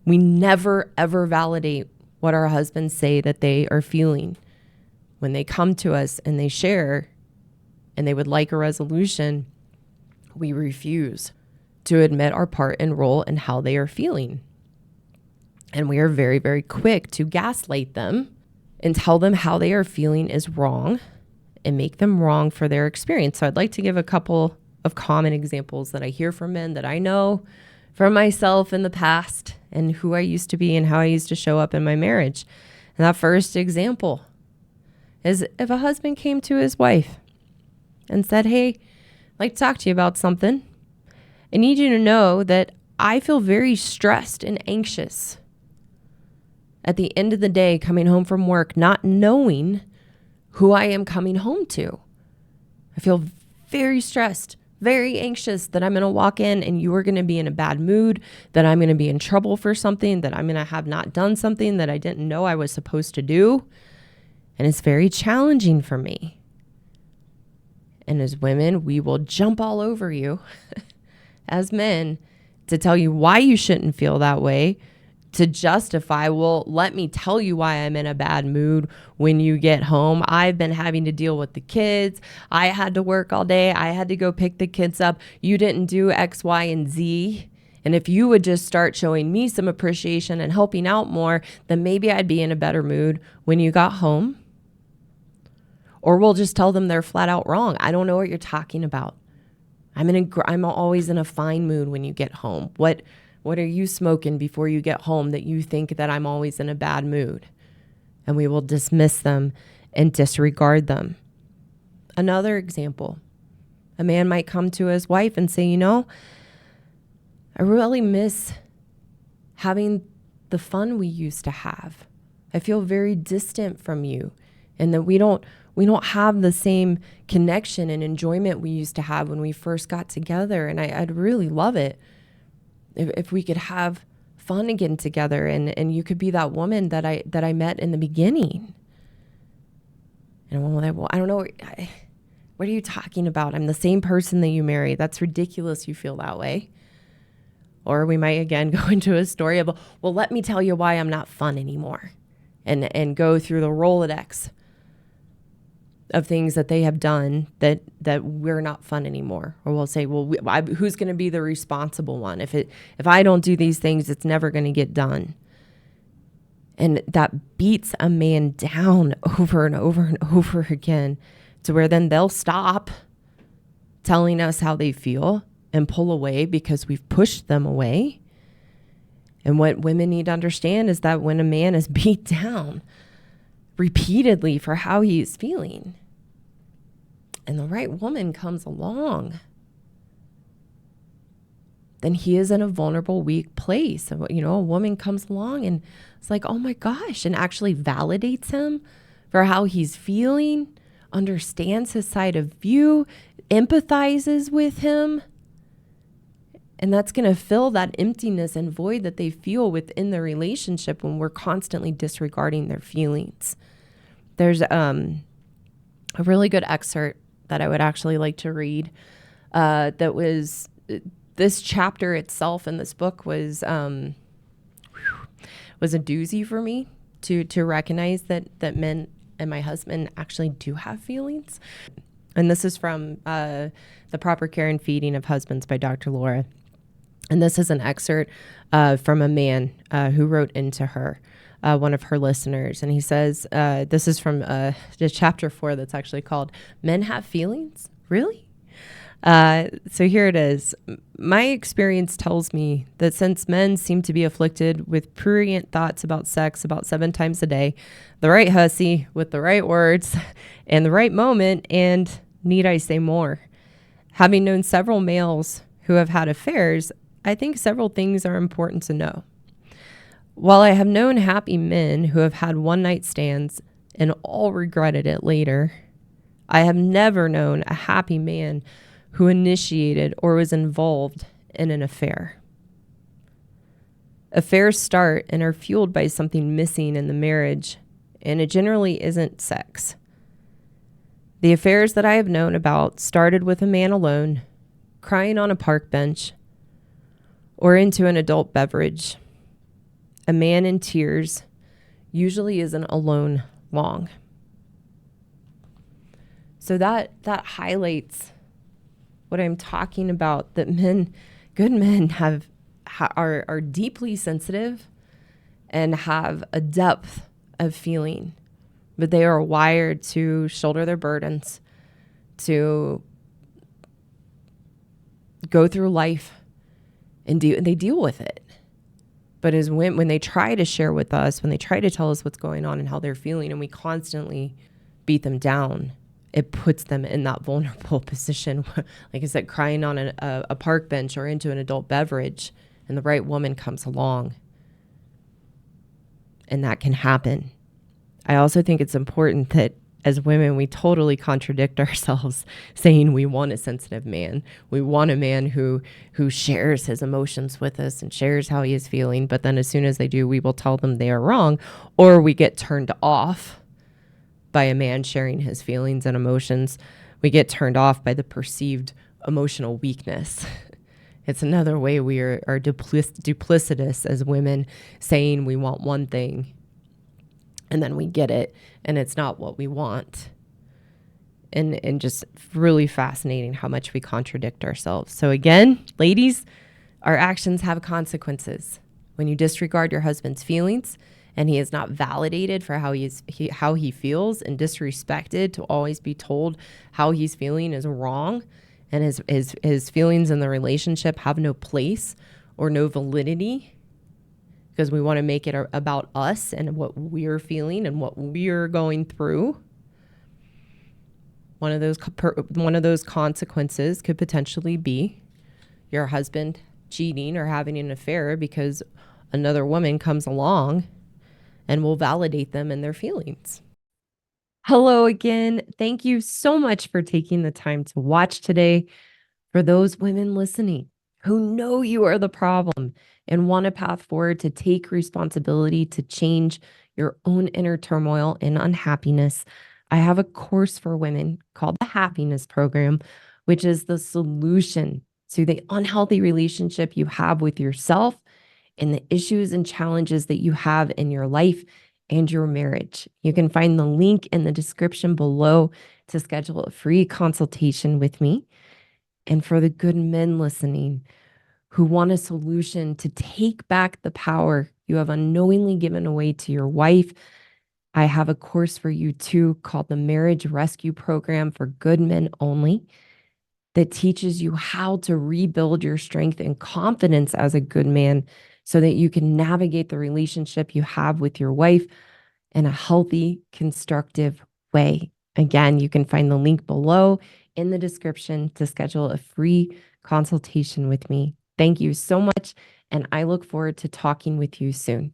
We never, ever validate what our husbands say that they are feeling. When they come to us and they share and they would like a resolution, we refuse to admit our part and role in how they are feeling. And we are very, very quick to gaslight them and tell them how they are feeling is wrong and make them wrong for their experience. So I'd like to give a couple of common examples that I hear from men that I know from myself in the past and who I used to be and how I used to show up in my marriage. And that first example is if a husband came to his wife and said, hey, I'd like to talk to you about something. I need you to know that I feel very stressed and anxious at the end of the day coming home from work, not knowing who I am coming home to. I feel very stressed, very anxious that I'm going to walk in and you are going to be in a bad mood, that I'm going to be in trouble for something, that I'm going to have not done something that I didn't know I was supposed to do. And it's very challenging for me. And as women, we will jump all over you as men to tell you why you shouldn't feel that way, to justify, well, let me tell you why I'm in a bad mood when you get home. I've been having to deal with the kids. I had to work all day. I had to go pick the kids up. You didn't do X, Y, and Z. And if you would just start showing me some appreciation and helping out more, then maybe I'd be in a better mood when you got home. Or we'll just tell them they're flat out wrong. I don't know what you're talking about. I'm always in a fine mood when you get home. What are you smoking before you get home that you think that I'm always in a bad mood? And we will dismiss them and disregard them. Another example, a man might come to his wife and say, I really miss having the fun we used to have. I feel very distant from you, and that we don't have the same connection and enjoyment we used to have when we first got together. And I'd really love it if we could have fun again together, and you could be that woman that I met in the beginning. And I'm like, well, I don't know. What are you talking about? I'm the same person that you married. That's ridiculous. You feel that way. Or we might again go into a story of, well, let me tell you why I'm not fun anymore, and go through the Rolodex of things that they have done that we're not fun anymore. Or we'll say, well, who's going to be the responsible one? If I don't do these things, it's never going to get done. And that beats a man down over and over and over again, to where then they'll stop telling us how they feel and pull away because we've pushed them away. And what women need to understand is that when a man is beat down repeatedly for how he is feeling, and the right woman comes along, then he is in a vulnerable, weak place. A woman comes along and it's like, oh my gosh, and actually validates him for how he's feeling, understands his side of view, empathizes with him. And that's going to fill that emptiness and void that they feel within the relationship when we're constantly disregarding their feelings. There's a really good excerpt that I would actually like to read. That was this chapter itself in this book was a doozy for me to recognize that men and my husband actually do have feelings. And this is from The Proper Care and Feeding of Husbands by Dr. Laura. And this is an excerpt from a man who wrote into her, one of her listeners. And he says, this is from the chapter 4 that's actually called Men Have Feelings? Really? So here it is. My experience tells me that since men seem to be afflicted with prurient thoughts about sex about 7 times a day, the right hussy with the right words and the right moment, and need I say more? Having known several males who have had affairs, I think several things are important to know. While I have known happy men who have had one-night stands and all regretted it later, I have never known a happy man who initiated or was involved in an affair. Affairs start and are fueled by something missing in the marriage, and it generally isn't sex. The affairs that I have known about started with a man alone, crying on a park bench, or into an adult beverage. A man in tears usually isn't alone long. So that highlights what I'm talking about, that good men are deeply sensitive and have a depth of feeling, but they are wired to shoulder their burdens, to go through life and they deal with it. But as when they try to share with us, when they try to tell us what's going on and how they're feeling, and we constantly beat them down, it puts them in that vulnerable position. Like I said, crying on a park bench or into an adult beverage, and the right woman comes along. And that can happen. I also think it's important that as women, we totally contradict ourselves, saying we want a sensitive man. We want a man who shares his emotions with us and shares how he is feeling. But then as soon as they do, we will tell them they are wrong, or we get turned off by a man sharing his feelings and emotions. We get turned off by the perceived emotional weakness. It's another way we are duplicitous as women, saying we want one thing and then we get it and it's not what we want. And just really fascinating how much we contradict ourselves. So again, ladies, our actions have consequences. When you disregard your husband's feelings and he is not validated for how he feels, and disrespected to always be told how he's feeling is wrong, and his feelings in the relationship have no place or no validity, because we want to make it about us and what we're feeling and what we're going through. One of those consequences could potentially be your husband cheating or having an affair because another woman comes along and will validate them in their feelings. Hello again. Thank you so much for taking the time to watch today. For those women listening who know you are the problem and want a path forward to take responsibility to change your own inner turmoil and unhappiness, I have a course for women called the Happiness Program, which is the solution to the unhealthy relationship you have with yourself and the issues and challenges that you have in your life and your marriage. You can find the link in the description below to schedule a free consultation with me. And for the good men listening who want a solution to take back the power you have unknowingly given away to your wife, I have a course for you too called the Marriage Rescue Program for Good Men Only, that teaches you how to rebuild your strength and confidence as a good man so that you can navigate the relationship you have with your wife in a healthy, constructive way. Again, you can find the link below in the description to schedule a free consultation with me. Thank you so much, and I look forward to talking with you soon.